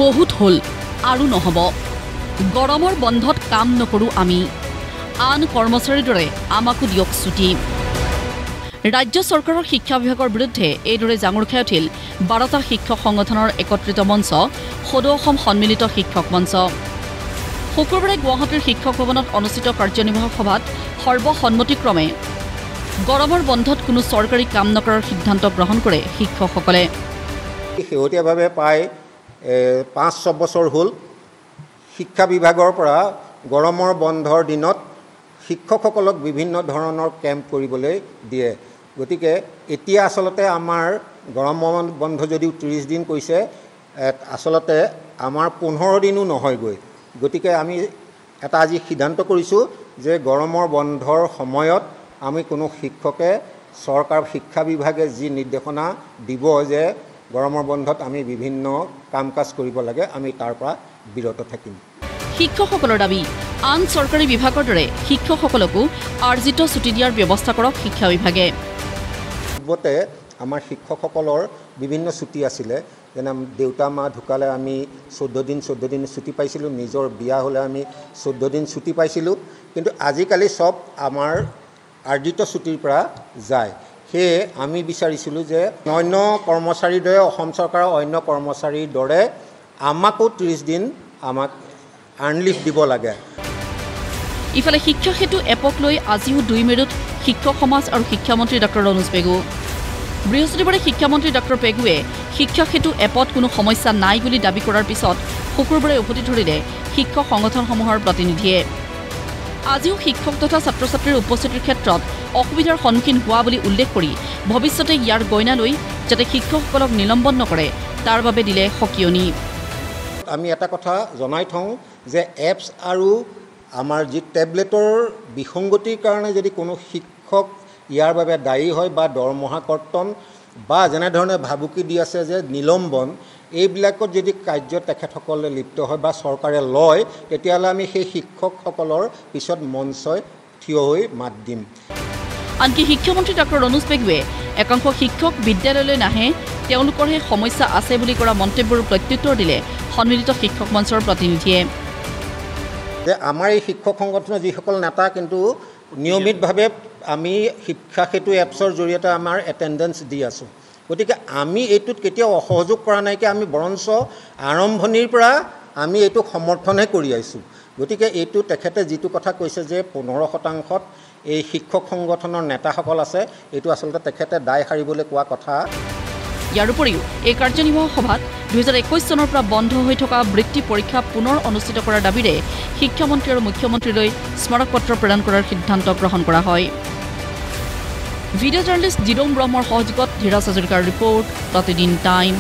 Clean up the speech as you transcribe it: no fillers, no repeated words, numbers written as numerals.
বহুত হল আৰু নহব গৰমৰ বন্ধত কাম নকৰো আমি আন কৰ্মচাৰীৰ দৰে আমাকো দিয়ক ছুটি ৰাজ্য চৰকাৰৰ শিক্ষা বিভাগৰ বিৰুদ্ধে এইদৰে জাঙুৰ খাই উঠিল 12টা শিক্ষক সংগঠনৰ একত্ৰিত মঞ্চ সদৌ অসম সন্মিলিত শিক্ষক মঞ্চ শুক্ৰবাৰে গুৱাহাটীৰ শিক্ষক ভৱনত অনুষ্ঠিত কাৰ্যনিৰ্বাহক সভাত সৰ্বসন্মতিক্ৰমে গৰমৰ বন্ধত কোনো চৰকাৰী কাম নকৰাৰ সিদ্ধান্ত গ্ৰহণ কৰে শিক্ষকসকলে শেহতীয়াভাৱে প্ৰায় 5-6 বছৰ হ'ল শিক্ষা বিভাগৰ পৰা গৰমৰ বন্ধৰ দিনত শিক্ষকসকলক বিভিন্ন ধৰণৰ কেম্প কৰিবলৈ দিয়ে গতিকে এতিয়া আসলতে আমাৰ গৰমৰ বন্ধ যদিও 30 দিন কৈছে আসলতে আমাৰ 15 দিনো নহয়গৈ গতিকে আমি এটা আজি সিদ্ধান্ত কৰিছোঁ যে গৰমৰ বন্ধৰ সময়ত আমি কোনো শিক্ষকে চৰকাৰ শিক্ষা বিভাগে যি নিৰ্দেশনা দিব যে গৰমৰ বন্ধত আমি বিভিন্ন কাম কাজ কৰিব লাগে আমি তাৰ পৰা বিৰত থাকিম শিক্ষকসকলৰ দাবী আন চৰকাৰী বিভাগৰ দৰে শিক্ষকসকলকো আৰ্জিত ছুটি দিয়াৰ ব্যৱস্থা কৰক শিক্ষা বিভাগে পূৰ্বতে আমাৰ শিক্ষকসকলৰ বিভিন্ন ছুটি আছিলে যেনে দেউতা মা ঢুকালে আমি 14 দিন ছুটি পাইছিলোঁ নিজৰ বিয়া হ'লে আমি 14 দিন ছুটি পাইছিলোঁ কিন্তু আজিকালি সব আমাৰ আৰ্জিত ছুটিৰ পৰা যায় সেয়ে আমি বিচাৰিছিলোঁ যে অন্য কৰ্মচাৰীৰ দৰে অসম চৰকাৰৰ অন্য কৰ্মচাৰীৰ দৰে আমাকো 30 দিন আমাক আৰ্নলিভ দিব লাগে ইফালে শিক্ষা সেতু এপক লৈ আজিও 2 মেৰুত শিক্ষক সমাজ আৰু শিক্ষামন্ত্ৰী ডক্টৰ ৰনোজ পেগু বৃহস্পতিবাৰে শিক্ষামন্ত্ৰী ডক্টৰ পেগুৱে শিক্ষা সেতু এপত কোনো সমস্যা নাই বুলি দাবী কৰাৰ পিছত শুক্ৰবাৰে উভতি ধৰিলে শিক্ষক সংগঠনসমূহৰ প্ৰতিনিধিয়ে আজিও শিক্ষক তথা ছাত্ৰ ছাত্ৰীৰ উপস্থিতিৰ ক্ষেত্ৰত অসুবিধাৰ সন্মুখীন হোৱা বুলি উল্লেখ কৰি ভৱিষ্যতে ইয়াৰ গইনা লৈ যাতে শিক্ষকসকলক নিলম্বন নকৰে তাৰ বাবে দিলে সকিয়নি আমি এটা কথা জনাই থওঁ যে এপছ আৰু আমাৰ যি টেবলেটৰ বিসংগতিৰ কাৰণে যদি কোনো শিক্ষক ইয়াৰ বাবে দায়ী হয় বা দৰমহা কৰ্তন বা যেনে ধৰণে ভাবুকি দি আছে যে নিলম্বন এইবিলাকত যদি কাৰ্য তেখেতসকলে লিপ্ত হয় বা চৰকাৰে লয় তেতিয়াহ'লে আমি সেই শিক্ষকসকলৰ পিছত মঞ্চই থিয় হৈ মাত দিম আনকি শিক্ষামন্ত্ৰী ডক্টৰ ৰনোজ পেগুৱে একাংশ শিক্ষক বিদ্যালয়লৈ নাহে তেওঁলোকৰহে সমস্যা আছে বুলি কৰা মন্তব্যৰ প্ৰত্যুত্তৰ দিলে সন্মিলিত শিক্ষক মঞ্চৰ প্ৰতিনিধিয়ে যে আমাৰ এই শিক্ষক সংগঠনৰ যিসকল নেতা কিন্তু নিয়মিতভাৱে আমি শিক্ষা সেতু এপছৰ জৰিয়তে আমাৰ এটেণ্ডেঞ্চ দি আছোঁ গতিকে আমি এইটোত কেতিয়াও অসহযোগ কৰা নাইকি আমি বৰঞ্চ আৰম্ভণিৰ পৰা আমি এইটো সমৰ্থনহে কৰি আহিছোঁ গতিকে এইটো তেখেতে যিটো কথা কৈছে যে 15% এই শিক্ষক সংগঠনৰ নেতাসকল আছে এইটো আসলতে তেখেতে দায় সাৰিবলৈ কোৱা কথা ইয়াৰ উপৰিও এই কাৰ্যনিৰ্বাহক সভাত 2021 চনৰ পৰা বন্ধ হৈ থকা বৃত্তি পৰীক্ষা পুনৰ অনুষ্ঠিত কৰাৰ দাবীৰে শিক্ষামন্ত্ৰী আৰু মুখ্যমন্ত্ৰীলৈ স্মাৰক পত্ৰ প্ৰদান কৰাৰ সিদ্ধান্ত গ্ৰহণ কৰা হয় ভিডিঅ' জাৰ্নেলিষ্ট জিৰোম ব্ৰহ্মৰ সহযোগত ধীৰাজ হাজৰিকাৰ ৰিপৰ্ট প্ৰতিদিন টাইম